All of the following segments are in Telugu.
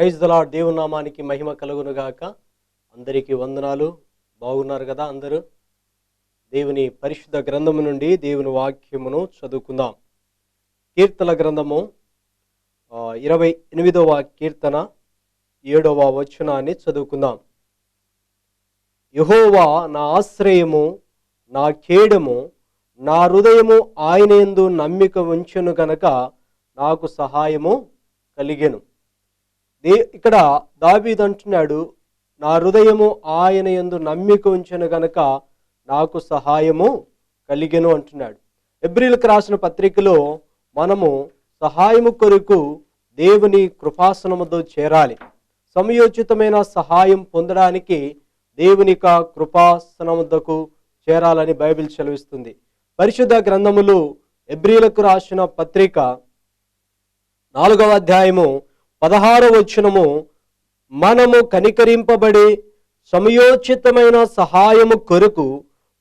Praise the lord. దేవుని నామానికి మహిమ కలుగును గాక. అందరికీ వందనాలు. బాగున్నారు కదా అందరూ? దేవుని పరిశుద్ధ గ్రంథము నుండి దేవుని వాక్యమును చదువుకుందాం. కీర్తన గ్రంథము 28వ కీర్తన 7వ వచనాన్ని చదువుకుందాం. యెహోవా నా ఆశ్రయము, నా కేడము, నా హృదయము ఆయన యందు నమ్మిక ఉంచెను గనక నాకు సహాయము కలిగెను. ఇక్కడ దావీదు అంటున్నాడు, నా హృదయము ఆయన యందు నమ్మిక ఉంచెను గనక నాకు సహాయము కలిగెను అంటున్నాడు. హెబ్రీయులకు రాసిన పత్రికలో మనము సహాయము కొరకు దేవుని కృపాసనముతో చేరాలి. సమయోచితమైన సహాయం పొందడానికి దేవుని కృపాసనముద్దకు చేరాలని బైబిల్ సెలవిస్తుంది. పరిశుద్ధ గ్రంథములు హెబ్రీయులకు రాసిన పత్రిక 4వ అధ్యాయము 16వ వచనము, మనము కనికరింపబడి సమయోచితమైన సహాయము కొరకు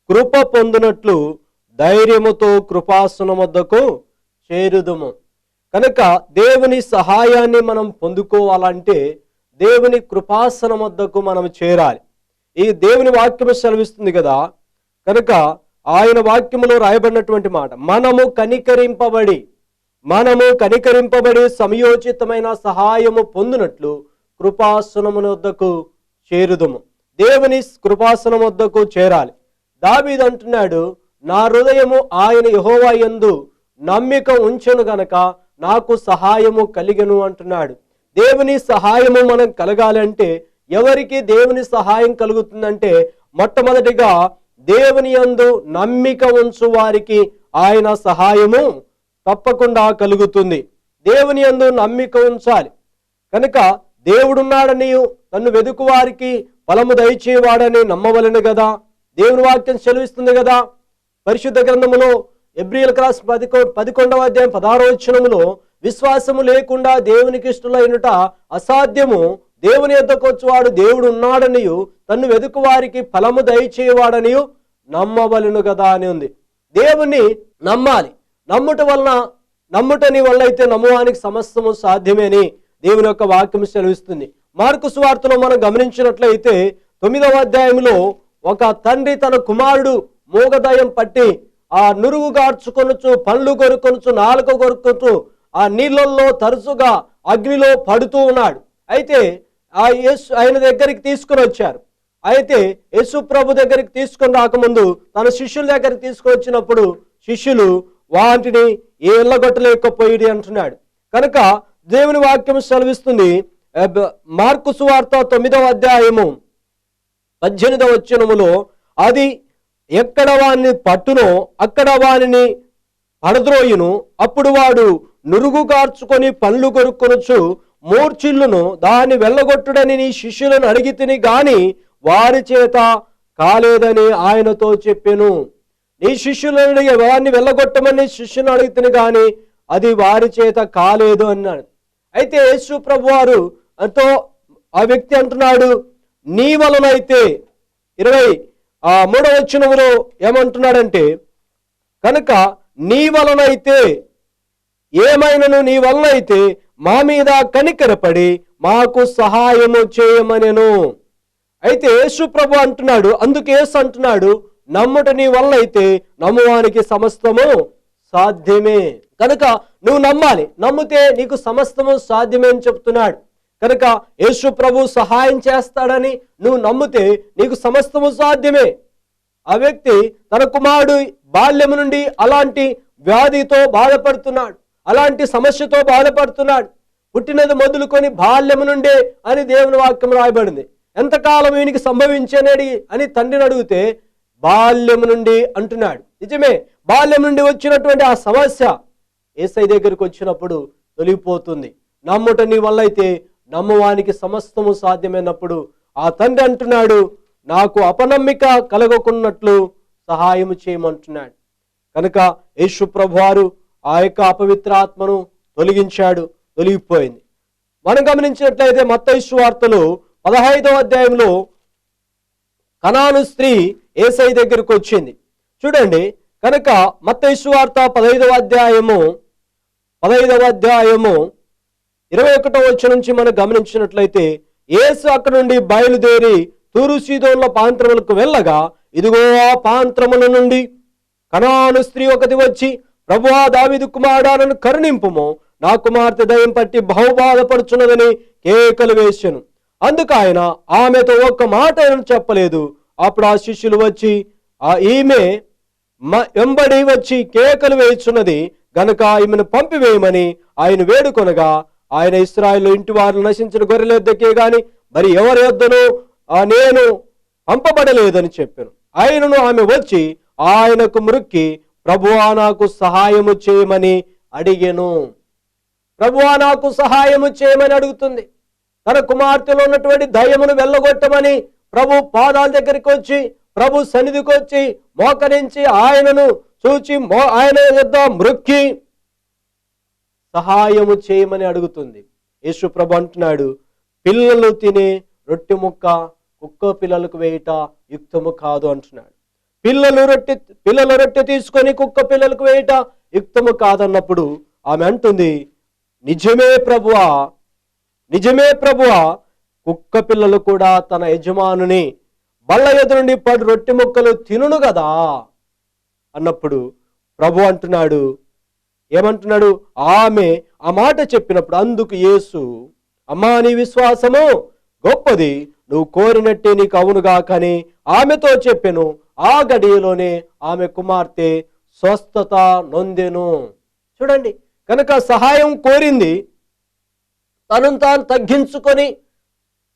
కృప పొందునట్లు ధైర్యముతో కృపాసనం వద్దకు చేరుదుము. కనుక దేవుని సహాయాన్ని మనం పొందుకోవాలంటే దేవుని కృపాసనం వద్దకు మనం చేరాలి. ఈ దేవుని వాక్యము సెలవిస్తుంది కదా, కనుక ఆయన వాక్యములో రాయబడినటువంటి మాట, మనము కనికరింపబడి సమయోచితమైన సహాయము పొందినట్లు కృపాసనము వద్దకు చేరుదుము. దేవుని కృపాసనం వద్దకు చేరాలి. దావీదు అంటున్నాడు, నా హృదయము ఆయన యెహోవా యందు నమ్మిక ఉంచెను గనక నాకు సహాయము కలిగెను అంటున్నాడు. దేవుని సహాయము మనం కలగాలంటే ఎవరికి దేవుని సహాయం కలుగుతుందంటే, మొట్టమొదటిగా దేవుని యందు నమ్మిక ఉంచు వారికి ఆయన సహాయము తప్పకుండా కలుగుతుంది. దేవుని యందు నమ్మిక ఉంచాలి. కనుక దేవుడున్నాడని, నన్ను వెదుకు వారికి ఫలము దయచేవాడని నమ్మవలెను కదా. దేవుని వాక్యం సెలవిస్తుంది కదా. పరిశుద్ధ గ్రంథములో హెబ్రీయులకు రాసిన 11వ అధ్యాయం 16వ వచనములో, విశ్వాసము లేకుండా దేవునికి ఇష్టలైనట అసాధ్యము, దేవుని యొద్దకు వచ్చేవాడు దేవుడు ఉన్నాడనియు తన్ను వెదుకు వారికి ఫలము దయచేవాడనియు నమ్మవలెను కదా అని ఉంది. దేవుని నమ్మాలి. నమ్ముటని వల్ల అయితే నమ్మువానికి సమస్తము సాధ్యమేని దేవుని యొక్క వాక్యం సెలవిస్తుంది. మార్కు సువార్తలో మనం గమనించినట్లయితే 9వ అధ్యాయంలో ఒక తండ్రి తన కుమారుడు మూగదయం పట్టి ఆ నురుగు గార్చుకొనుచు, పండ్లు కొరుకొనుచు, నాలుక కొరుకొనుచు ఆ నీళ్ళల్లో తరచుగా అగ్నిలో పడుతూ ఉన్నాడు. అయితే ఆయన దగ్గరికి తీసుకుని వచ్చారు. అయితే యేసు ప్రభు దగ్గరికి తీసుకొని రాకముందు తన శిష్యుల దగ్గరికి తీసుకొని వచ్చినప్పుడు శిష్యులు వాటిని ఎల్లగొట్టలేకపోయి అంటున్నాడు. కనుక దేవుని వాక్యం సెలవిస్తుంది, మార్కు సువార్త 9వ అధ్యాయము 18వ వచనములో, అది ఎక్కడ వాణ్ణి పట్టునో అక్కడ వానిని పడద్రోయును, అప్పుడు వాడు నురుగు కార్చుకొని పండ్లు కొరుక్కొనుచు మూర్చిల్లును, దాన్ని వెళ్ళగొట్టుడని నీ శిష్యులను అడిగితిని గాని వారి చేత కాలేదని ఆయనతో చెప్పెను. నీ శిష్యులను వారిని వెళ్ళగొట్టమని శిష్యుని అడిగితిని గాని అది వారి చేత కాలేదు అన్నాడు. అయితే యేసు ప్రభు వారు అంతో ఆ వ్యక్తి అంటున్నాడు, నీ వలనైతే 23వ వచనములో ఏమంటున్నాడంటే, కనుక నీ వలనైతే ఏమైనను నీ వలనైతే మా మీద కనికరపడి మాకు సహాయము చేయమనెను. అయితే యేసు ప్రభు అంటున్నాడు, అందుకే యేసు అంటున్నాడు, నమ్ముట నీ వల్ల అయితే నమ్మువానికి సమస్తము సాధ్యమే. కనుక నువ్వు నమ్మాలి. నమ్మితే నీకు సమస్తము సాధ్యమే అని చెప్తున్నాడు. కనుక యేసు ప్రభు సహాయం చేస్తాడని నువ్వు నమ్మితే నీకు సమస్తము సాధ్యమే. ఆ వ్యక్తి తన కుమారుడు బాల్యము నుండి అలాంటి వ్యాధితో బాధపడుతున్నాడు, అలాంటి సమస్యతో బాధపడుతున్నాడు. పుట్టినది మొదలుకొని బాల్యము నుండే అని దేవుని వాక్యం రాయబడింది. ఎంతకాలం వీనికి సంభవించనేది అని తండ్రిని అడిగితే బాల్యము నుండి అంటున్నాడు. నిజమే, బాల్యం నుండి వచ్చినటువంటి ఆ సమస్య యేసయ్య దగ్గరికి వచ్చినప్పుడు తొలగిపోతుంది. నమ్ముట నీ వల్ల అయితే నమ్మువానికి సమస్తము సాధ్యమైనప్పుడు ఆ తండ్రి అంటున్నాడు, నాకు అపనమ్మిక కలగకున్నట్లు సహాయము చేయమంటున్నాడు. కనుక యేసు ప్రభువారు ఆ యొక్క అపవిత్రాత్మను తొలగిపోయింది. మనం గమనించినట్లయితే మత్తయి సువార్తలో 15వ అధ్యాయంలో కనాను స్త్రీ యేసయ్య దగ్గరికి వచ్చింది. చూడండి, కనుక మత్తయి సువార్త 15వ అధ్యాయము 21వ వచనం నుంచి మనం గమనించినట్లయితే, యేసు అక్కడ నుండి బయలుదేరి తూరు సీదోన్ల ప్రాంతములకు వెళ్ళగా, ఇదిగో ఆ ప్రాంతముల నుండి కనాను స్త్రీ ఒకటి వచ్చి, ప్రభువా, దావీదు కుమారుడా, నన్ను కరుణింపుము, నా కుమార్తె దయ్యం పట్టి బహుబాధపడుచున్నదని కేకలు వేసెను. అందుకు ఆయన ఆమెతో ఒక్క మాట చెప్పలేదు. అప్పుడు ఆ శిష్యులు వచ్చి ఈమె వెంబడి వచ్చి కేకలు వేయుచున్నది గనుక ఈమెను పంపివేయమని ఆయన వేడుకొనగా, ఆయన ఇశ్రాయేలు ఇంటి వారు నశించిన గొర్రెల యొద్దకే గాని మరి ఎవరి యొద్దనూ నేను పంపబడలేదని చెప్పాను. ఆయనను ఆమె వచ్చి ఆయనకు మ్రొక్కి, ప్రభువా, నాకు సహాయము చేయమని అడిగెను. ప్రభువా, నాకు సహాయము చేయమని అడుగుతుంది. తన కుమార్తెలో ఉన్నటువంటి దయ్యమును వెళ్ళగొట్టమని ప్రభు పాదాల దగ్గరికి వచ్చి, ప్రభు సన్నిధికి వచ్చి మోకరించి ఆయనను చూచి ఆయన యొద్ద మ్రొక్కి సహాయము చేయమని అడుగుతుంది. యేసు ప్రభు అంటున్నాడు, పిల్లలు తినే రొట్టె ముక్క కుక్క పిల్లలకు వేయట యుక్తము కాదు అంటున్నాడు. పిల్లల రొట్టె తీసుకొని కుక్క పిల్లలకు వేయట యుక్తము కాదన్నప్పుడు ఆమె అంటుంది, నిజమే ప్రభువా, నిజమే ప్రభువా, కుక్క పిల్లలు కూడా తన యజమానుని బల్ల ఎదురుండి పడి రొట్టె ముక్కలు తినును కదా అన్నప్పుడు ప్రభు అంటున్నాడు, ఏమంటున్నాడు? ఆమె ఆ మాట చెప్పినప్పుడు అందుకు యేసు, అమ్మా, నీ విశ్వాసము గొప్పది, నువ్వు కోరినట్టే నీకు అవునుగా కానీ ఆమెతో చెప్పెను. ఆ గడియలోనే ఆమె కుమార్తె స్వస్థత నొందెను. చూడండి, కనుక సహాయం కోరింది, తనను తాను తగ్గించుకొని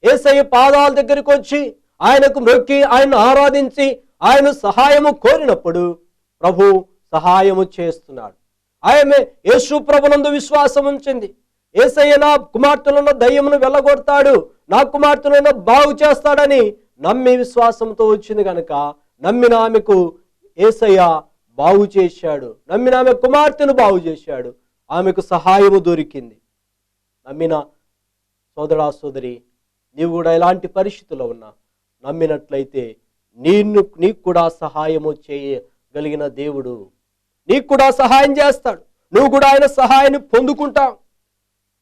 యేసయ్య పాదాల దగ్గరికి వచ్చి ఆయనకు మ్రొక్కి ఆయన ఆరాధించి ఆయన సహాయము కోరినప్పుడు ప్రభు సహాయము చేస్తున్నాడు. ఆమె యేసు ప్రభునందు విశ్వాసం ఉంచింది. యేసయ్య నా కుమార్తెలున్న దయ్యమును వెళ్ళగొడతాడు, నా కుమార్తెలను బాగు చేస్తాడని నమ్మి విశ్వాసంతో వచ్చింది కనుక నమ్మిన ఆమెకు యేసయ్య బాగు చేశాడు. నమ్మిన ఆమె కుమార్తెను బాగు చేశాడు. ఆమెకు సహాయము దొరికింది. నమ్మిన సోదరా సోదరి, నీవు కూడా ఎలాంటి పరిస్థితుల్లో ఉన్నా నమ్మినట్లయితే నీకు కూడా సహాయము చేయగలిగిన దేవుడు నీకు కూడా సహాయం చేస్తాడు. నువ్వు కూడా ఆయన సహాయాన్ని పొందుకుంటావు.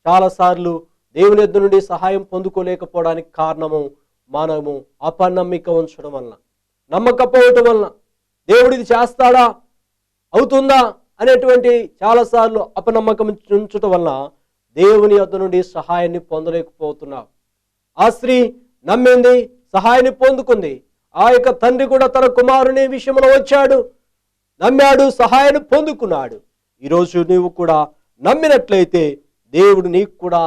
చాలాసార్లు దేవుని యొద్ద నుండి సహాయం పొందుకోలేకపోవడానికి కారణము మనము అపనమ్మిక ఉంచడం వలన, నమ్మకపోవటం వలన, దేవుడిది చేస్తాడా, అవుతుందా అనేటువంటి చాలాసార్లు అపనమ్మకం ఉంచటం వలన దేవుని యొద్ద నుండి సహాయాన్ని పొందలేకపోతున్నావు. ఆ స్త్రీ నమ్మింది, సహాయాన్ని పొందుకుంది. ఆ యొక్క తండ్రి కూడా తన కుమారుని విషయంలో వచ్చాడు, నమ్మాడు, సహాయాన్ని పొందుకున్నాడు. ఈరోజు నీవు కూడా నమ్మినట్లయితే దేవుడు నీకు కూడా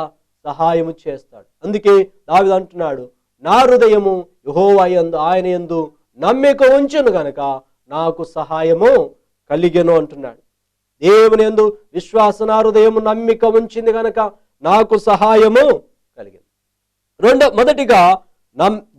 సహాయము చేస్తాడు. అందుకే దావీదు అంటున్నాడు, నా హృదయము యెహోవా యందు ఆయన యందు నమ్మిక ఉంచును గనక నాకు సహాయము కలిగెను అంటున్నాడు. దేవుని యందు విశ్వాస నా హృదయము నమ్మిక ఉంచింది గనక నాకు సహాయము కలిగింది. మొదటిగా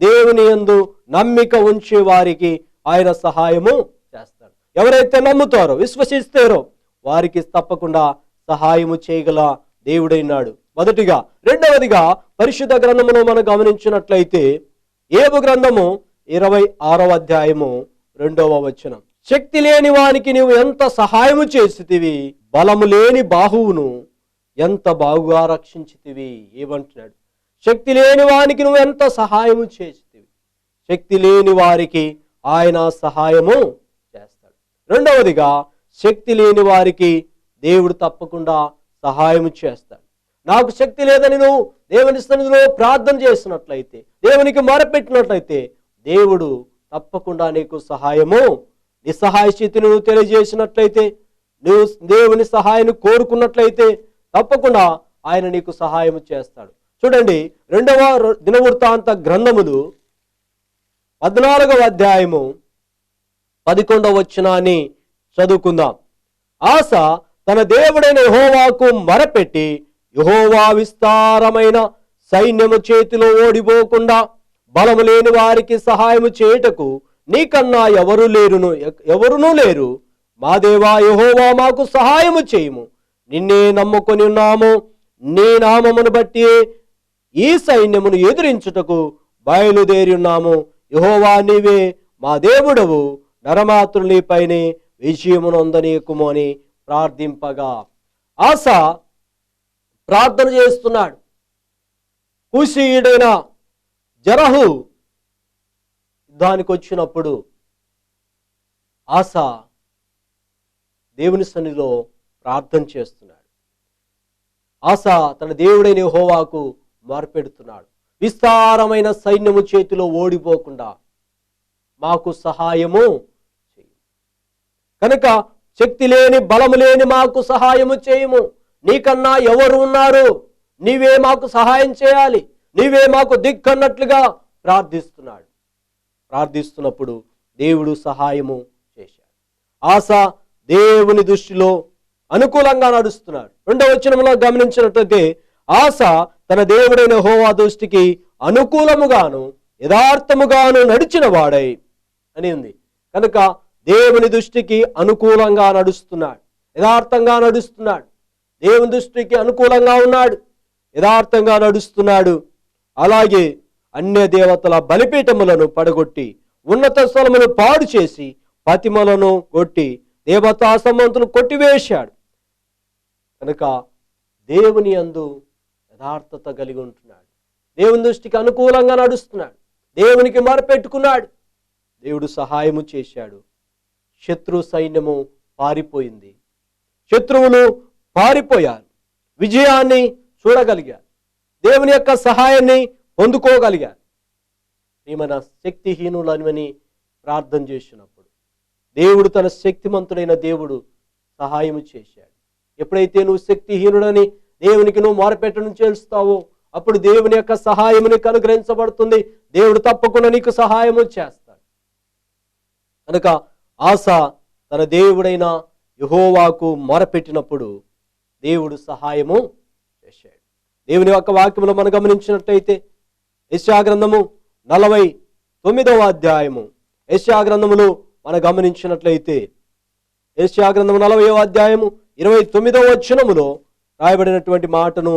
దేవుని యందు నమ్మిక ఉంచే వారికి ఆయన సహాయము చేస్తాడు. ఎవరైతే నమ్ముతారో, విశ్వసిస్తారో వారికి తప్పకుండా సహాయము చేయగల దేవుడైనాడు. మొదటిగా. రెండవదిగా పరిశుద్ధ గ్రంథమును మనం గమనించినట్లయితే యోబు గ్రంథము 26వ అధ్యాయము 2వ వచనం, శక్తి లేని వానికి నీవు ఎంత సహాయము చేసితివి, బలము లేని బాహువును ఎంత బాగుగా రక్షించితివి. ఏమంటున్నాడు? శక్తి లేని వానికి నువ్వు ఎంత సహాయము చేసితివి. శక్తి లేని వారికి ఆయన సహాయము చేస్తాడు. రెండవదిగా, శక్తి లేని వారికి దేవుడు తప్పకుండా సహాయము చేస్తాడు. నాకు శక్తి లేదని నువ్వు దేవుని సన్నిధిలో ప్రార్థన చేసినట్లయితే, దేవునికి మొరపెట్టినట్లయితే దేవుడు తప్పకుండా నీకు సహాయము, నిస్సహాయ స్థితిని నువ్వు తెలియజేసినట్లయితే, నువ్వు దేవుని సహాయాన్ని కోరుకున్నట్లయితే తప్పకుండా ఆయన నీకు సహాయం చేస్తాడు. చూడండి, 2వ దినవృత్తాంత గ్రంథములు 14వ అధ్యాయము 11వ వచనాన్ని చదువుకుందాం. ఆస తన దేవుడైన యెహోవాకు మొరపెట్టి, యెహోవా విస్తారమైన సైన్యము చేతిలో ఓడిపోకుండా బలము లేని వారికి సహాయము చేయుటకు నీకన్నా ఎవరునూ లేరు. మా దేవా యెహోవా, మాకు సహాయము చేయుము. నిన్నే నమ్ముకొని ఉన్నాము. నీ నామమును బట్టి ఈ సైన్యమును ఎదిరించుటకు బయలుదేరి ఉన్నాము. యెహోవా, నీవే మా దేవుడవు, నరమాతృనిపైనే విజయమునొందనీయకుము అని ప్రార్థింపగా, ఆస ప్రార్థన చేస్తున్నాడు. కూషీయుడైన జరహు యుద్ధానికి వచ్చినప్పుడు ఆసా దేవుని సన్నిధిలో ప్రార్థన చేస్తున్నాడు. ఆసా తన దేవుడైన యెహోవాకు మొరపెడుతున్నాడు. విస్తారమైన సైన్యము చేతిలో ఓడిపోకుండా మాకు సహాయము చేయి. కనుక శక్తి లేని బలము లేని మాకు సహాయము చేయము. నీకన్నా ఎవరు ఉన్నారు? నీవే మాకు సహాయం చేయాలి, నీవే మాకు దిక్కన్నట్లుగా ప్రార్థిస్తున్నాడు. ప్రార్థిస్తున్నప్పుడు దేవుడు సహాయము చేశాడు. ఆసా దేవుని దృష్టిలో అనుకూలంగా నడుస్తున్నాడు. 2వ వచనంలో గమనించినట్లయితే ఆసా తన దేవుడైన యెహోవా దృష్టికి అనుకూలముగాను యథార్థముగాను నడిచిన వాడై అని ఉంది. కనుక దేవుని దృష్టికి అనుకూలంగా నడుస్తున్నాడు, యథార్థంగా నడుస్తున్నాడు. దేవుని దృష్టికి అనుకూలంగా ఉన్నాడు, యథార్థంగా నడుస్తున్నాడు. అలాగే అన్య దేవతల బలిపీఠములను పడగొట్టి ఉన్నత స్థలమును పాడు చేసి పతిమలను కొట్టి దేవతా సంబంధులు కొట్టివేశాడు. కనుక దేవుని యందు యథార్థత కలిగి ఉంటున్నాడు, దేవుని దృష్టికి అనుకూలంగా నడుస్తున్నాడు, దేవునికి మొరపెట్టుకున్నాడు. దేవుడు సహాయము చేశాడు. శత్రు సైన్యము పారిపోయింది, శత్రువులు పారిపోయారు, విజయాన్ని చూడగలిగారు, దేవుని యొక్క సహాయాన్ని పొందుకోగలిగారు. మన శక్తిహీనులని ప్రార్థన చేసినప్పుడు దేవుడు తన శక్తిమంతుడైన దేవుడు సహాయము చేశాడు. ఎప్పుడైతే నువ్వు శక్తిహీనుడని దేవునికి నువ్వు మొరపెట్టడం చేస్తావో అప్పుడు దేవుని యొక్క సహాయము నీకు అనుగ్రహించబడుతుంది. దేవుడు తప్పకుండా నీకు సహాయము చేస్తాడు. కనుక ఆసా తన దేవుడైన యెహోవాకు మొరపెట్టినప్పుడు దేవుడు సహాయము చేశాడు. దేవుని యొక్క వాక్యములో మనం గమనించినట్లయితే యెషయా గ్రంథము 49వ అధ్యాయము, యెషయా గ్రంథములో మనం గమనించినట్లయితే యెషయా గ్రంథము 40వ అధ్యాయము 29వ వచనములో రాయబడినటువంటి మాటను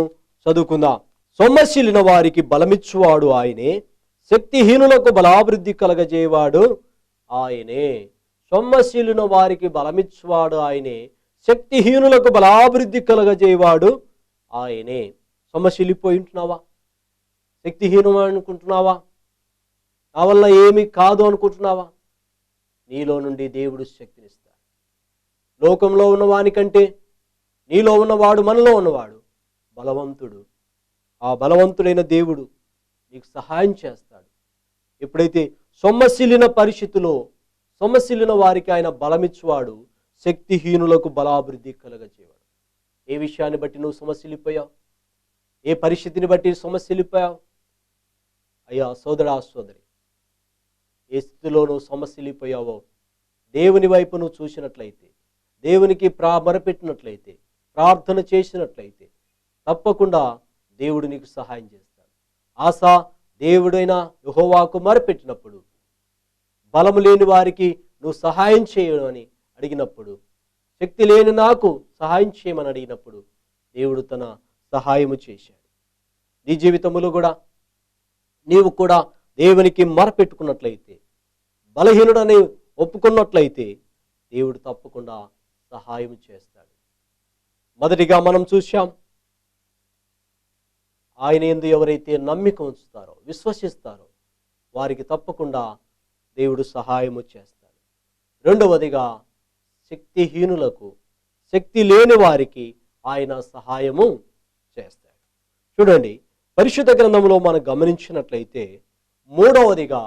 చదువుకుందాం. సొమ్మసిలిన వారికి బలమిచ్చువాడు ఆయనే, శక్తిహీనులకు బలాభివృద్ధి కలగజేవాడు ఆయనే. సొమ్మసిలిన వారికి బలమిచ్చువాడు ఆయనే, శక్తిహీనులకు బలాభివృద్ధి కలగజేవాడు ఆయనే. సొమ్మసిల్లిపోయి ఉంటున్నావా? శక్తిహీనం అనుకుంటున్నావా? నా వల్ల ఏమీ కాదు అనుకుంటున్నావా? నీలో నుండి దేవుడు శక్తినిస్తాడు. లోకంలో ఉన్నవానికంటే నీలో ఉన్నవాడు, మనలో ఉన్నవాడు బలవంతుడు. ఆ బలవంతుడైన దేవుడు నీకు సహాయం చేస్తాడు. ఎప్పుడైతే సొమ్మసిల్లిన పరిస్థితిలో సొమ్మసిల్లిన వారికి ఆయన బలమిచ్చువాడు, శక్తిహీనులకు బలాభివృద్ధి కలగజేవాడు. ఏ విషయాన్ని బట్టి నువ్వు సొమ్మసిల్లిపోయావు? ఏ పరిస్థితిని బట్టి సొమ్మసిల్లిపోయావు? అయ్యా సోదరా సోదరి, ఏ స్థితిలో నువ్వు సొమ్మసిల్లిపోయావో దేవుని వైపు నువ్వు చూసినట్లయితే, దేవునికి మొరపెట్టినట్లయితే, ప్రార్థన చేసినట్లయితే తప్పకుండా దేవుడు నీకు సహాయం చేస్తాడు. ఆసా దేవుడైన యెహోవాకు మొరపెట్టినప్పుడు, బలము లేని వారికి నువ్వు సహాయం చేయమని అడిగినప్పుడు, శక్తి లేని నాకు సహాయం చేయమని అడిగినప్పుడు దేవుడు తన సహాయము చేశాడు. నీ జీవితంలో కూడా నీవు కూడా దేవునికి మొరపెట్టుకున్నట్లయితే, బలహీనుడని ఒప్పుకున్నట్లయితే దేవుడు తప్పకుండా సహాయం చేస్తాడు. మొదటిగా మనం చూశాం, ఆయన యందు ఎవరైతే నమ్మిక ఉంచుతారో, విశ్వసిస్తారో వారికి తప్పకుండా దేవుడు సహాయము చేస్తాడు. రెండవదిగా శక్తిహీనులకు, శక్తి లేని వారికి ఆయన సహాయము చేస్తాడు. చూడండి, పరిశుద్ధ గ్రంథంలో మనం గమనించినట్లయితే, మూడవదిగా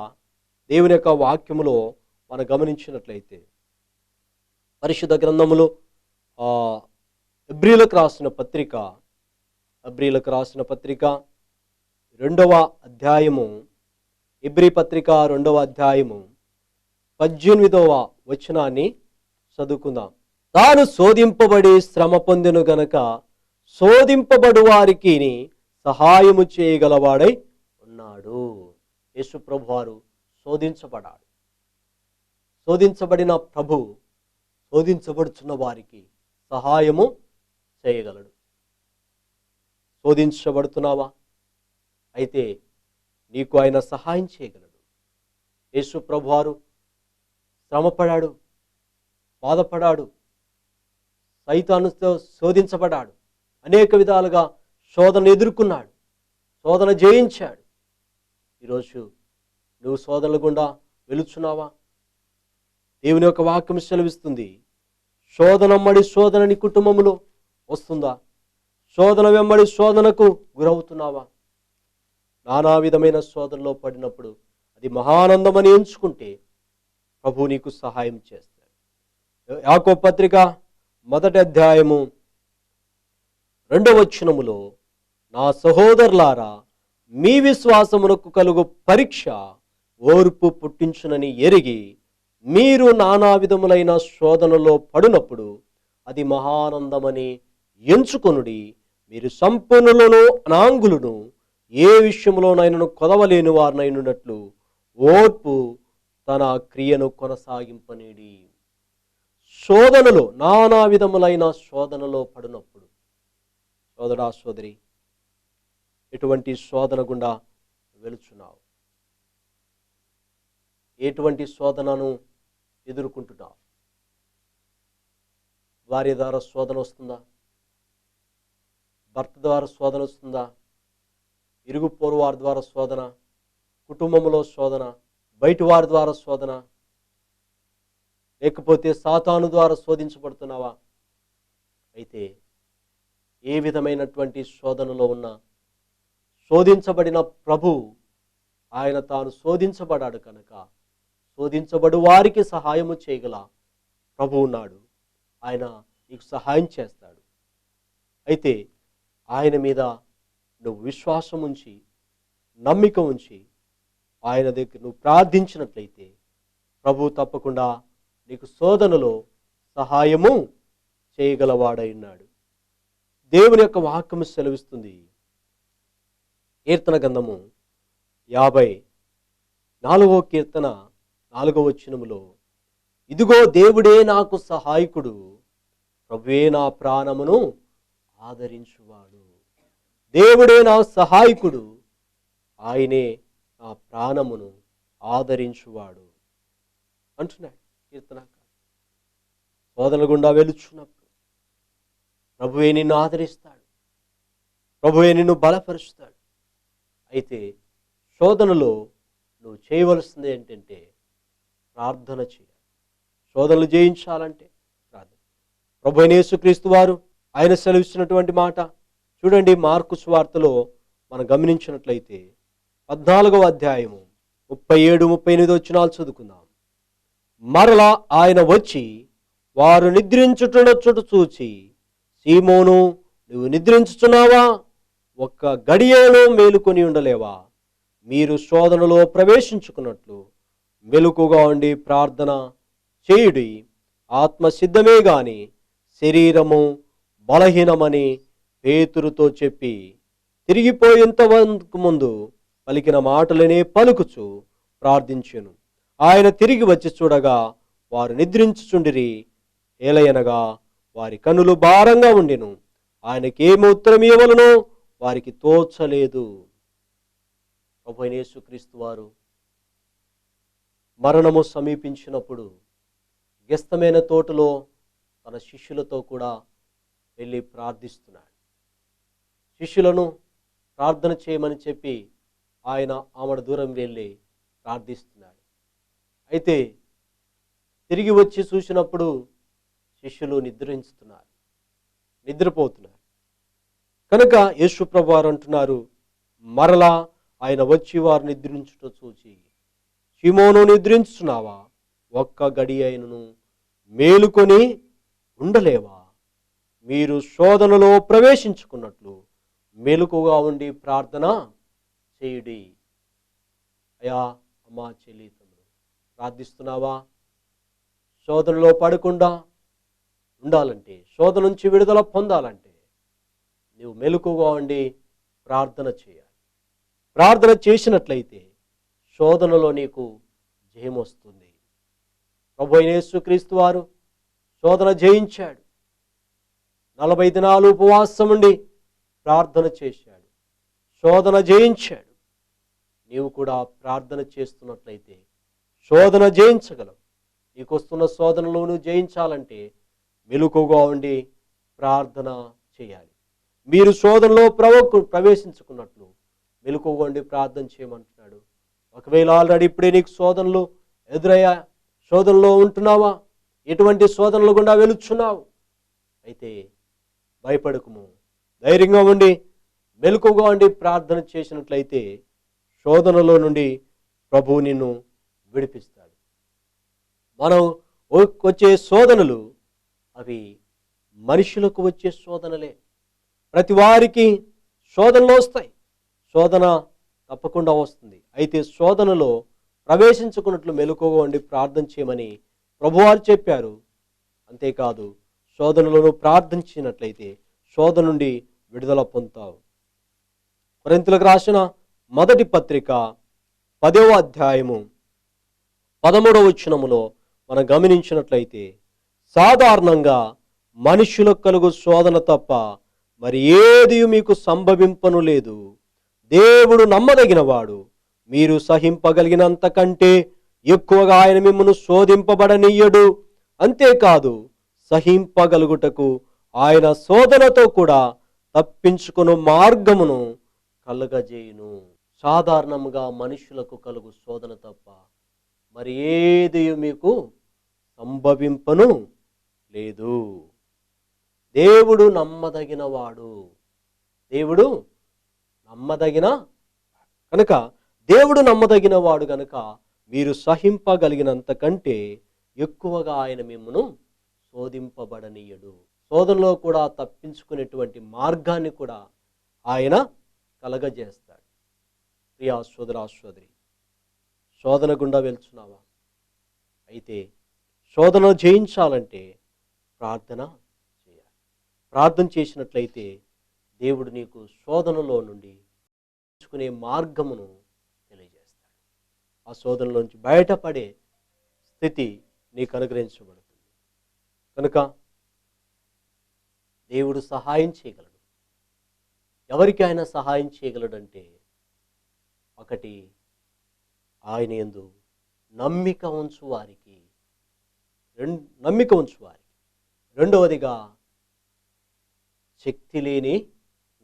దేవుని యొక్క వాక్యములో మనం గమనించినట్లయితే, పరిశుద్ధ గ్రంథములో ఎబ్రీలకు రాసిన పత్రిక 2వ అధ్యాయము, ఎబ్రీ పత్రిక 2వ అధ్యాయము 18వ వచనాన్ని చదువుకుందాం. తాను శోధింపబడి శ్రమ పొందెను గనక శోధింపబడు వారికి సహాయము చేయగలవాడై ఉన్నాడు. యేసు ప్రభువారు శోధించబడాడు. శోధించబడిన ప్రభు శోధించబడుచున్న వారికి సహాయము చేయగలడు. శోధించబడుతున్నావా? అయితే నీకు ఆయన సహాయం చేయగలడు. యేసు ప్రభువారు శ్రమపడాడు, బాధపడాడు, సైతానుతో శోధించబడాడు, అనేక విధాలుగా శోధన ఎదుర్కొన్నాడు, శోధన జయించాడు. ఈరోజు నువ్వు శోధనల గుండా వెలుచున్నావా? దేవుని యొక్క వాక్యం సెలవిస్తుంది, శోధన వెంబడి శోధన నీ కుటుంబంలో వస్తుందా? శోధన వెంబడి శోధనకు గురవుతున్నావా? నానా విధమైన శోధనలో పడినప్పుడు అది మహానందమని ఎంచుకుంటే ప్రభు నీకు సహాయం చేస్తాడు. యాకోబు పత్రిక 1వ అధ్యాయము 2వ వచనములో, నా సహోదరులారా, మీ విశ్వాసమునకు కలుగు పరీక్ష ఓర్పు పుట్టించునని ఎరిగి మీరు నానా విధములైన శోధనలో పడినప్పుడు అది మహానందమని ఎంచుకొనుడి. మీరు సంపన్నులను అనాంగులను ఏ విషయంలోనైనను కొదవలేని వారినైనట్లు ఓర్పు తన క్రియను కొనసాగింపనీడి. శోధనలో, నానా విధములైన శోధనలో పడినప్పుడు, సోదరా సోదరి, ఎటువంటి శోధన గుండా వెలుచున్నావు? ఎటువంటి శోధనను ఎదుర్కొంటున్నావు? భార్య ద్వారా శోధన వస్తుందా? భర్త ద్వారా శోధన వస్తుందా? ఇరుగు పొరుగు వారి ద్వారా శోధన, కుటుంబంలో శోధన, బయటి వారి ద్వారా శోధన, లేకపోతే సాతాను ద్వారా శోధించబడుతున్నావా? అయితే ఏ విధమైనటువంటి శోధనలో ఉన్నా శోధించబడిన ప్రభు, ఆయన తాను శోధించబడాడు కనుక శోధించబడు వారికి సహాయము చేయగల ప్రభు ఉన్నాడు. ఆయన నీకు సహాయం చేస్తాడు. అయితే ఆయన మీద నువ్వు విశ్వాసం ఉంచి, నమ్మిక ఉంచి, ఆయన దగ్గర నువ్వు ప్రార్థించినట్లయితే ప్రభు తప్పకుండా నీకు శోధనలో సహాయము చేయగలవాడై ఉన్నాడు. దేవుని యొక్క వాక్యము సెలవిస్తుంది, కీర్తన గ్రంథము 54వ కీర్తన 4వ వచనములో, ఇదిగో దేవుడే నాకు సహాయకుడు, ప్రభువే నా ప్రాణమును ఆదరించువాడు. దేవుడే నా సహాయకుడు, ఆయనే నా ప్రాణమును ఆదరించువాడు అంటున్నాడు కీర్తనకారుడు. శోధనల గుండా వెలుచున్నప్పుడు ప్రభువే నిన్ను ఆదరిస్తాడు, ప్రభువే నిన్ను బలపరుస్తాడు. అయితే శోధనలో నువ్వు చేయవలసింది ఏంటంటే ప్రార్థన చేయాలి. శోధనలు జయించాలంటే ప్రార్థన. ప్రభువైన యేసుక్రీస్తు వారు ఆయన సెలవిస్తున్నటువంటి మాట చూడండి, మార్కు సువార్తలో మనం గమనించినట్లయితే 14వ అధ్యాయము 37-38 వచనాలు చదువుకుందాం. మరలా ఆయన వచ్చి వారు నిద్రించుచుండొచ్చుట చూచి, సీమోను, నువ్వు నిద్రించుచున్నావా? ఒక్క గడియలో మేలుకొని ఉండలేవా? మీరు శోధనలో ప్రవేశించుకున్నట్లు మెలకుగా ఉండి ప్రార్థన చేయుడి. ఆత్మ సిద్ధమే గాని శరీరము బలహీనమని పేతురుతో చెప్పి, తిరిగిపోయేంతకు ముందు పలికిన మాటలనే పలుకుచు ప్రార్థించెను. ఆయన తిరిగి వచ్చి చూడగా వారు నిద్రించుచుండిరి. ఏలయనగా వారి కన్నులు భారంగా ఉండెను. ఆయనకేమి ఉత్తరం ఇవ్వవలనో వారికి తోచలేదు. ప్రభువైన యేసుక్రీస్తు వారు మరణము సమీపించినప్పుడు గెస్తమైన తోటలో తన శిష్యులతో కూడా వెళ్ళి ప్రార్థిస్తున్నాడు. శిష్యులను ప్రార్థన చేయమని చెప్పి ఆయన ఆమెడ దూరం వెళ్ళి ప్రార్థిస్తున్నాడు. అయితే తిరిగి వచ్చి చూసినప్పుడు శిష్యులు నిద్రపోతున్నారు. కనుక యేసు ప్రభువు వారు అంటున్నారు, మరలా ఆయన వచ్చి వారు నిద్రించుట చూచి, సీమోను నిద్రించుచున్నావా? ఒక్క గడి అయినను మేలుకొని ఉండలేవా? మీరు శోధనలో ప్రవేశించుకున్నట్లు మెలకుగా ఉండి ప్రార్థన చేయుడి. అయ్యా, అమ్మా, చెల్లి, తమ్ముడు, ప్రార్థిస్తున్నావా? శోధనలో పడకుండా ఉండాలంటే, శోధన నుంచి విడుదల పొందాలంటే నీవు మెలకుగా ఉండి ప్రార్థన చేయాలి. ప్రార్థన చేసినట్లయితే శోధనలో నీకు జయం వస్తుంది. ప్రభువైన యేసుక్రీస్తు వారు శోధన జయించాడు. 40 దినాలు ఉపవాసం ఉండి ప్రార్థన చేశాడు, శోధన జయించాడు. నీవు కూడా ప్రార్థన చేస్తున్నట్లయితే శోధన జయించగలవు. నీకు వస్తున్న శోధనలో నువ్వు జయించాలంటే మెలకుగా ఉండి ప్రార్థన చేయాలి. మీరు శోధనలో ప్రవేశించుకున్నట్లు మెలకువగా ప్రార్థన చేయమంటున్నాడు. ఒకవేళ ఆల్రెడీ ఇప్పుడే నీకు శోధనలు ఎదురయ్యా, శోధనలో ఉంటున్నావా, ఎటువంటి శోధనలు గుండా వెలుచున్నావు, అయితే భయపడకుము, ధైర్యంగా ఉండి మెలకువగా ఉండి ప్రార్థన చేసినట్లయితే శోధనలో నుండి ప్రభువు నిన్ను విడిపిస్తాడు. మనం వచ్చే శోధనలు అవి మనుషులకు వచ్చే శోధనలే. ప్రతి వారికి శోధనలు వస్తాయి, శోధన తప్పకుండా వస్తుంది. అయితే శోధనలో ప్రవేశించుకున్నట్లు మెలకువగా ఉండి ప్రార్థన చేయమని ప్రభువారు చెప్పారు. అంతేకాదు, శోధనలను ప్రార్థించినట్లయితే శోధన నుండి విడుదల పొందుతావు. కొరింథీయులకు రాసిన మొదటి పత్రిక 10వ అధ్యాయము 13వ వచనములో మనం గమనించినట్లయితే, సాధారణంగా మనుష్యులకు కలుగు శోధన తప్ప మరి ఏది మీకు సంభవింపను లేదు. దేవుడు నమ్మదగినవాడు, మీరు సహింపగలిగినంత కంటే ఎక్కువగా ఆయన మిమ్మల్ని శోధింపబడనీయడు. అంతేకాదు, సహింపగలుగుటకు ఆయన శోధనతో కూడా తప్పించుకుని మార్గమును కలుగజేయును. సాధారణంగా మనుషులకు కలుగు శోధన తప్ప మరి ఏది మీకు సంభవింపను లేదు. దేవుడు నమ్మదగినవాడు. దేవుడు నమ్మదగిన కనుక దేవుడు నమ్మదగినవాడు కనుక మీరు సహింపగలిగినంత కంటే ఎక్కువగా ఆయన మిమ్మను శోధింపబడనీయడు. శోధనలో కూడా తప్పించుకునేటువంటి మార్గాన్ని కూడా ఆయన కలగజేస్తాడు. ప్రియా సోదరా సోదరి, శోధన గుండా వెళ్తున్నావా? అయితే శోధన జయించాలంటే ప్రార్థన చేయాలి. ప్రార్థన చేసినట్లయితే దేవుడు నీకు శోధనలో నుండి తెచ్చుకునే మార్గమును తెలియజేస్తాడు. ఆ శోధనలోంచి బయటపడే స్థితి నీకు అనుగ్రహించబడుతుంది. కనుక దేవుడు సహాయం చేయగలడు. ఎవరికి ఆయన సహాయం చేయగలడంటే, ఒకటి, ఆయన యందు నమ్మిక ఉంచు వారికి, రెండవదిగా శక్తి లేని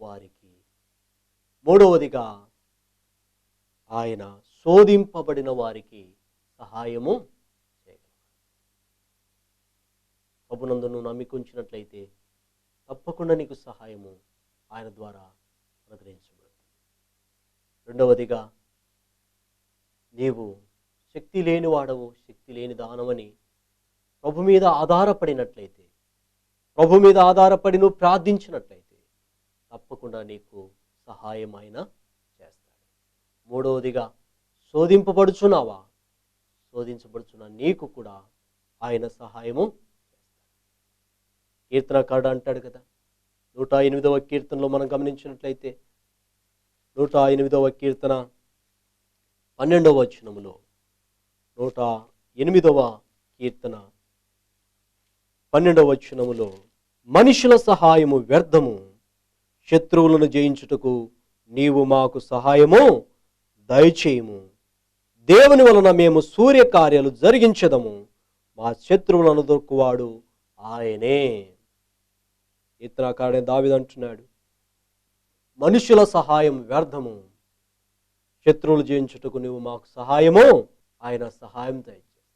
వారికి, మూడవదిగా ఆయన శోధింపబడిన వారికి సహాయము చేయగలడు. ప్రభునందు నువ్వు నమ్మిక ఉంచినట్లయితే తప్పకుండా నీకు సహాయము ఆయన ద్వారా అనుగ్రహించబడుతుంది. రెండవదిగా, నీవు శక్తి లేని వాడవు, శక్తి లేని దానవని ప్రభు మీద ఆధారపడినట్లయితే, ప్రభు మీద ఆధారపడి నువ్వు ప్రార్థించినట్లయితే తప్పకుండా నీకు సహాయం ఆయన చేస్తాడు. మూడవదిగా, శోధింపబడుచున్నావా, శోధించబడుచున్న నీకు కూడా ఆయన సహాయము చేస్తాడు. కీర్తనకారుడు అంటాడు కదా, 108వ కీర్తనలో మనం గమనించినట్లయితే, 108వ కీర్తన 12వ వచనములో, 108వ కీర్తన 12వ వచనములో, మనుషుల సహాయము వ్యర్థము, శత్రువులను జయించుటకు నీవు మాకు సహాయము దయచేయము. దేవుని వలన మేము సూర్యకార్యాలు జరిగించదము, మా శత్రువులను దొరుకువాడు ఆయనే. కీర్తనకారుడైన దావీదు అంటున్నాడు, మనుషుల సహాయం వ్యర్థము, శత్రువులు జయించుటకు నువ్వు మాకు సహాయము, ఆయన సహాయం దయచేస్తాడు.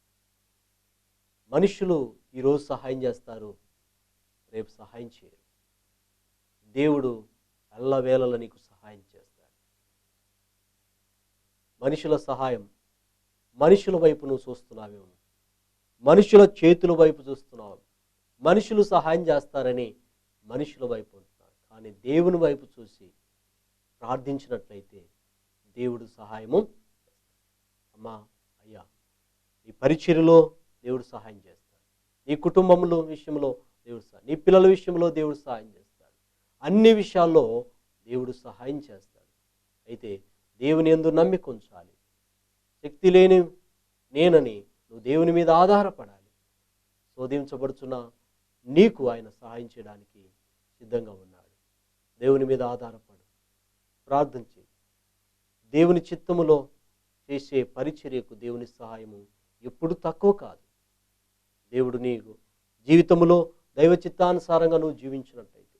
మనుషులు ఈరోజు సహాయం చేస్తారు, రేపు సహాయం చేయరు. దేవుడు ఎల్లవేళలా నీకు సహాయం చేస్తాడు. మనుషుల సహాయం, మనుషుల వైపు నువ్వు చూస్తున్నావేమో, మనుషుల చేతుల వైపు చూస్తున్నావు, మనుషులు సహాయం చేస్తారని మనుషుల వైపు ఉంటున్నాడు. కానీ దేవుని వైపు చూసి ప్రార్థించినట్లయితే దేవుడు సహాయము చేస్తాడు. అమ్మా, అయ్యా, నీ పరిచర్యలో దేవుడు సహాయం చేస్తాడు, నీ కుటుంబంలో విషయంలో దేవుడు సహాయం, నీ పిల్లల విషయంలో దేవుడు సహాయం చేస్తాడు, అన్ని విషయాల్లో దేవుడు సహాయం చేస్తాడు. అయితే దేవుని యందు నమ్మిక ఉంచాలి. శక్తి లేని నేనని నువ్వు దేవుని మీద ఆధారపడాలి. శోధించబడుచున్న నీకు ఆయన సహాయం చేయడానికి సిద్ధంగా ఉన్నాడు. దేవుని మీద ఆధారపడు, ప్రార్థన చేయి. దేవుని చిత్తములో చేసే పరిచర్యకు దేవుని సహాయము ఎప్పుడు తక్కువ కాదు. దేవుడు నీకు జీవితములో దైవ చిత్తానుసారంగా నువ్వు జీవించినట్లయితే,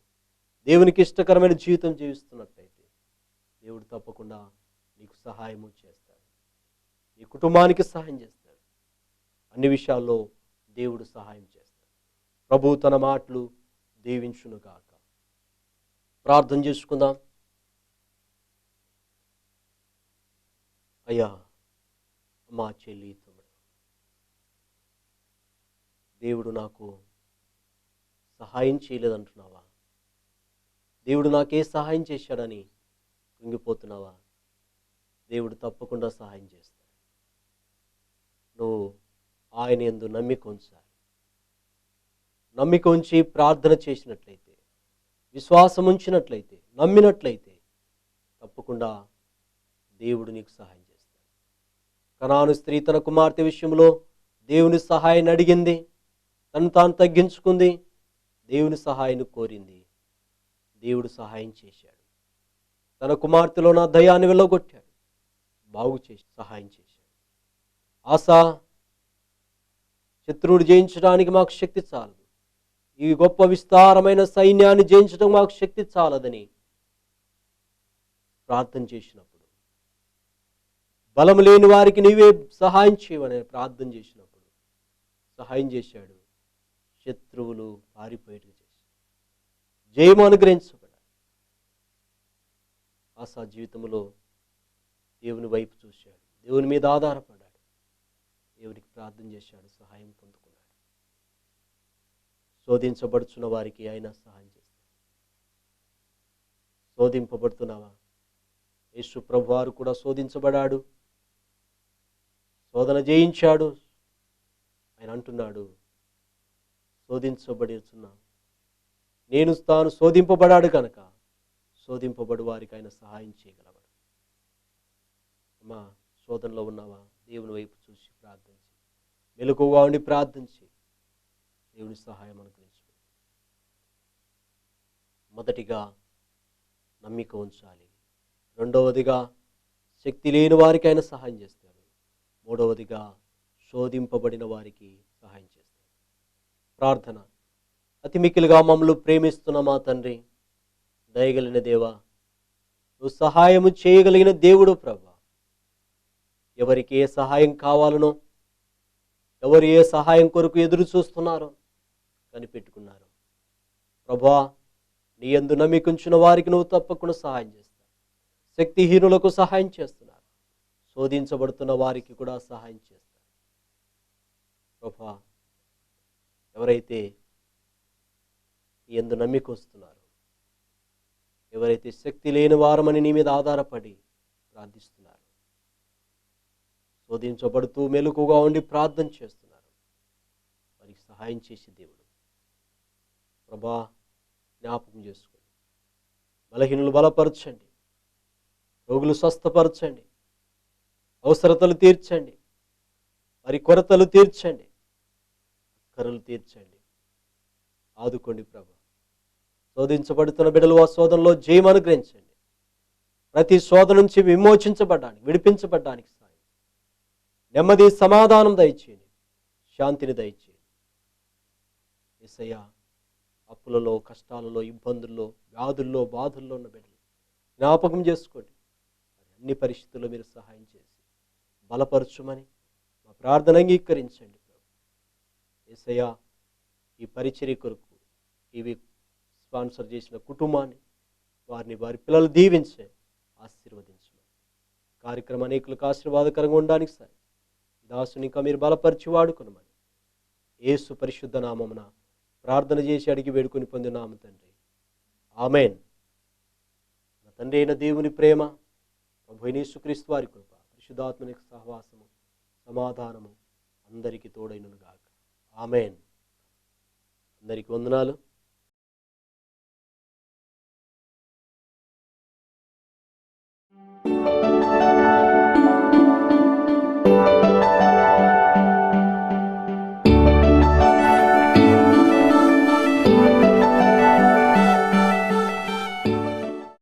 దేవునికి ఇష్టకరమైన జీవితం జీవిస్తున్నట్లయితే దేవుడు తప్పకుండా నీకు సహాయము చేస్తాడు, నీ కుటుంబానికి సహాయం చేస్తాడు, అన్ని విషయాల్లో దేవుడు సహాయం చేస్తాడు. ప్రభు తన మాటలు దీవించును గాక. ప్రార్థన చేసుకుందాం. అయ్యా, మా చెల్లి తమ్ముడు, దేవుడు నాకు సహాయం చేయలేదంటున్నావా? దేవుడు నాకే సహాయం చేశాడని కృంగిపోతున్నావా? దేవుడు తప్పకుండా సహాయం చేస్తాడు. నువ్వు ఆయన యందు నమ్మిక ఉంచాలి. నమ్మిక ఉంచి ప్రార్థన చేసినట్లయితే, విశ్వాసం ఉంచినట్లయితే, నమ్మినట్లయితే తప్పకుండా దేవుడు నీకు సహాయం చేస్తాడు. కనాను స్త్రీ తన కుమార్తె విషయంలో దేవుని సహాయాన్ని అడిగింది, తను తాను తగ్గించుకుంది, దేవుని సహాయాన్ని కోరింది, దేవుడు సహాయం చేశాడు. తన కుమార్తెలో నా దయాన్ని వెళ్ళగొట్టాడు, బాగు చేసి సహాయం చేశాడు. ఆశ, శత్రువుడు జయించడానికి మాకు శక్తి చాలదు, ఈ గొప్ప విస్తారమైన సైన్యాన్ని జయించడం మాకు శక్తి చాలదని ప్రార్థన చేసినప్పుడు, బలం లేని వారికి నీవే సహాయం చేయమని ప్రార్థన చేసినప్పుడు సహాయం చేశాడు. శత్రువులు పారిపోయేట్టుగా చేశాడు, జయము అనుగ్రహించబడాడు. ఆశా జీవితంలో దేవుని వైపు చూశాడు, దేవుని మీద ఆధారపడ్డాడు, దేవునికి ప్రార్థన చేశాడు, సహాయం పొందుకున్నాడు. శోధించబడుచున్న వారికి ఆయన సహాయం చేస్తాడు. శోధింపబడుతున్నావా? యేసు ప్రభువారు కూడా శోధించబడాడు, శోధన జయించాడు. ఆయన అంటున్నాడు, శోధించబడుచున్నా నేను తాను శోధింపబడాడు కనుక శోధింపబడు వారికి ఆయన సహాయం చేయగలవాడు. అమ్మా, శోధనలో ఉన్నావా? దేవుని వైపు చూసి ప్రార్థించి, మెలకువగా ఉండి ప్రార్థించి దేవుని సహాయం అనుగ్రహించు. మొదటిగా నమ్మిక ఉంచాలి, రెండవదిగా శక్తి లేని వారికి ఆయన సహాయం చేస్తాడు, మూడవదిగా శోధింపబడిన వారికి సహాయం చేస్తాడు. ప్రార్థన. అతి మిక్కిలిగా మమ్మల్ని ప్రేమిస్తున్న మా తండ్రి, దయగలిగిన దేవా, నువ్వు సహాయము చేయగలిగిన దేవుడు ప్రభువా. ఎవరికి ఏ సహాయం కావాలనో, ఎవరు ఏ సహాయం కొరకు ఎదురు చూస్తున్నారో కనిపెట్టుకున్నారు ప్రభువా. నీ యందు నమ్మికుంచిన వారికి నువ్వు తప్పకుండా సహాయం చేస్తావు. శక్తిహీనులకు సహాయం చేస్తున్నారు, శోధించబడుతున్న వారికి కూడా సహాయం చేస్తారు ప్రభువా. ఎవరైతే నీ యందు నమ్మిక వస్తున్నారో, ఎవరైతే శక్తి లేని వారమని నీ మీద ఆధారపడి ప్రార్థిస్తున్నారు, శోధించబడుతూ మెలకుగా ఉండి ప్రార్థన చేస్తున్నారు, వారికి సహాయం చేసి దేవుడు ప్రభా జ్ఞాపకం చేసుకోండి. బలహీనులు బలపరచండి, రోగులు స్వస్థపరచండి, అవసరతలు తీర్చండి, వారి కొరతలు తీర్చండి, కరులు తీర్చండి, ఆదుకోండి ప్రభా. శోధించబడుతున్న బిడ్డలు ఆ శోధనలో జయం అనుగ్రహించండి. ప్రతి శోధన నుంచి విమోచించబడ్డానికి, విడిపించబడ్డానికి సాయం, నెమ్మది సమాధానం దయచేయండి, శాంతిని దయచేయండి. యేసయ్యా, అప్పులలో, కష్టాలలో, ఇబ్బందుల్లో, వ్యాధుల్లో, బాధల్లో ఉన్న బిడ్డలు జ్ఞాపకం చేసుకోండి. అన్ని పరిస్థితుల్లో మీరు సహాయం చేసి బలపరచుమని మా ప్రార్థన అంగీకరించండి. యేసయ్యా, ఈ పరిచర్య కొరకు ఇవి స్పాన్సర్ చేసిన కుటుంబాన్ని, వారిని, వారి పిల్లలు దీవించే ఆశీర్వదించమని, కార్యక్రమం అనేకులకు ఆశీర్వాదకరంగా ఉండడానికి సార్ దాసుని ఇంకా మీరు బలపరిచి వాడుకునమని యేసు పరిశుద్ధ నామమున ప్రార్థన చేసి అడిగి వేడుకొని పొందినాము తండ్రి, ఆమెన్. నా తండ్రి అయిన దేవుని ప్రేమ, ప్రభు అయిన యేసుక్రీస్తు వారి కృప, పరిశుద్ధాత్మని సహవాసము, సమాధానము అందరికీ తోడైనను గాక. ఆమెన్. అందరికీ వందనాలు.